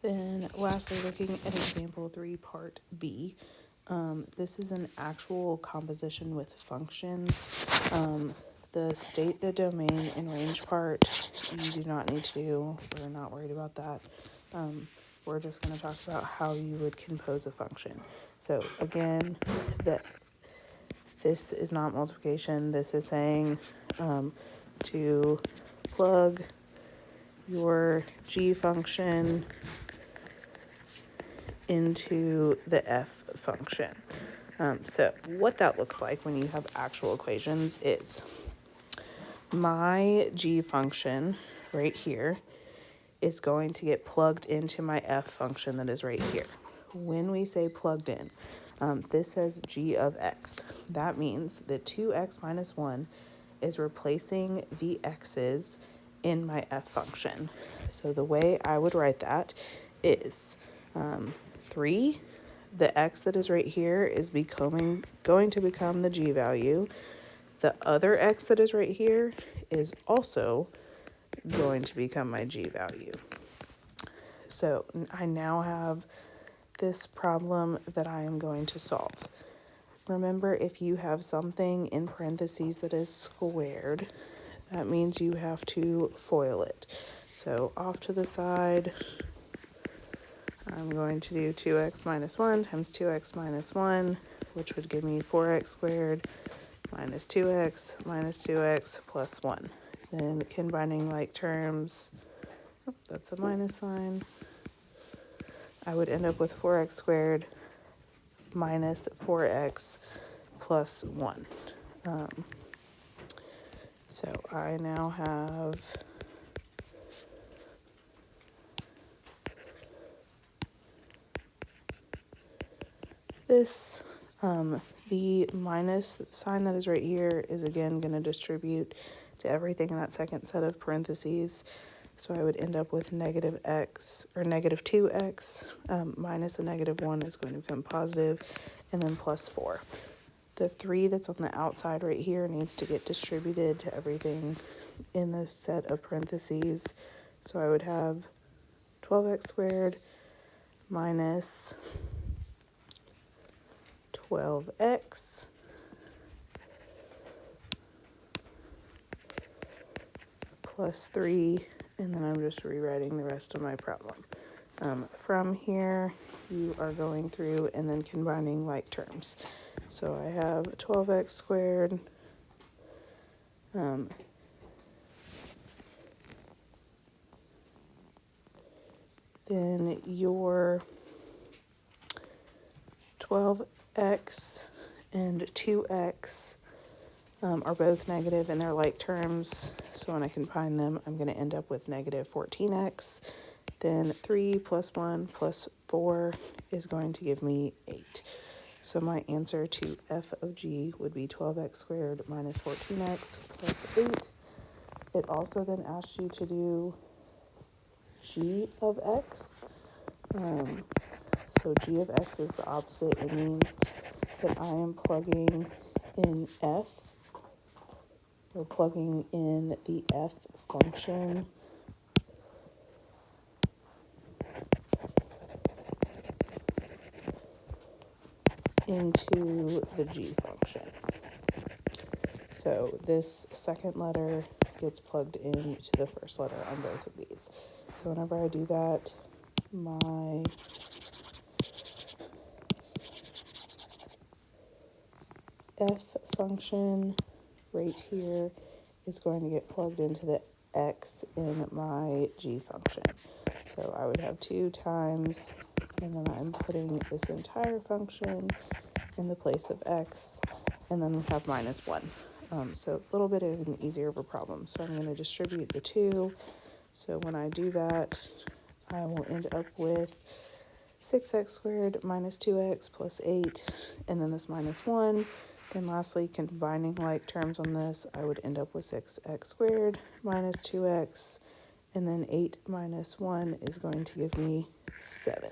Then lastly, looking at example 3, part B. This is an actual composition with functions. The state, the domain, and range part, you do not need to do. We're not worried about that. We're just going to talk about how you would compose a function. So again, this is not multiplication. This is saying to plug your g function into the f function. So what that looks like when you have actual equations is my g function right here is going to get plugged into my f function that is right here. When we say plugged in, this says g of x. That means that 2x minus 1 is replacing the x's in my f function. So the way I would write that is 3, the x that is right here is going to become the g value. The other x that is right here is also going to become my g value. So I now have this problem that I am going to solve. Remember, if you have something in parentheses that is squared, that means you have to FOIL it. So off to the side, I'm going to do 2x minus 1 times 2x minus 1, which would give me 4x squared minus 2x plus 1. Then combining like terms, that's a minus sign. I would end up with 4x squared minus 4x plus 1. So I now have this. The minus sign that is right here is again going to distribute to everything in that second set of parentheses. So I would end up with negative x, or negative 2x, minus a negative 1 is going to become positive, and then plus 4. The 3 that's on the outside right here needs to get distributed to everything in the set of parentheses. So I would have 12x squared minus 12x plus 3, and then I'm just rewriting the rest of my problem. From here, you are going through and then combining like terms. So I have 12x squared then your 12x and 2x are both negative and they're like terms. So when I combine them, I'm going to end up with negative 14x. Then 3 plus 1 plus 4 is going to give me 8. So my answer to f of g would be 12x squared minus 14x plus 8. It also then asks you to do g of x. So g of x is the opposite. It means that I am plugging in f, or plugging in the f function into the g function. So this second letter gets plugged into the first letter on both of these. So whenever I do that, my f function right here is going to get plugged into the x in my g function. So I would have 2 times, and then I'm putting this entire function in the place of x, and then we have minus 1. So a little bit of an easier of a problem. So I'm going to distribute the 2. So when I do that, I will end up with 6x squared minus 2x plus 8, and then this minus 1. And lastly, combining like terms on this, I would end up with 6x squared minus 2x, and then 8 minus 1 is going to give me 7.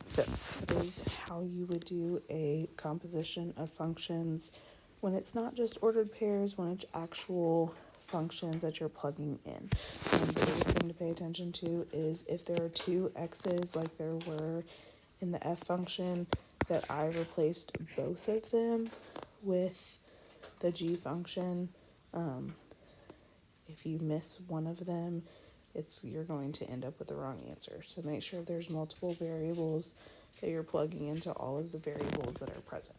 So that is how you would do a composition of functions when it's not just ordered pairs, when it's actual functions that you're plugging in. The biggest thing to pay attention to is if there are two x's like there were in the f function, that I replaced both of them with the g function. If you miss one of them, you're going to end up with the wrong answer. So make sure there's multiple variables that you're plugging into all of the variables that are present.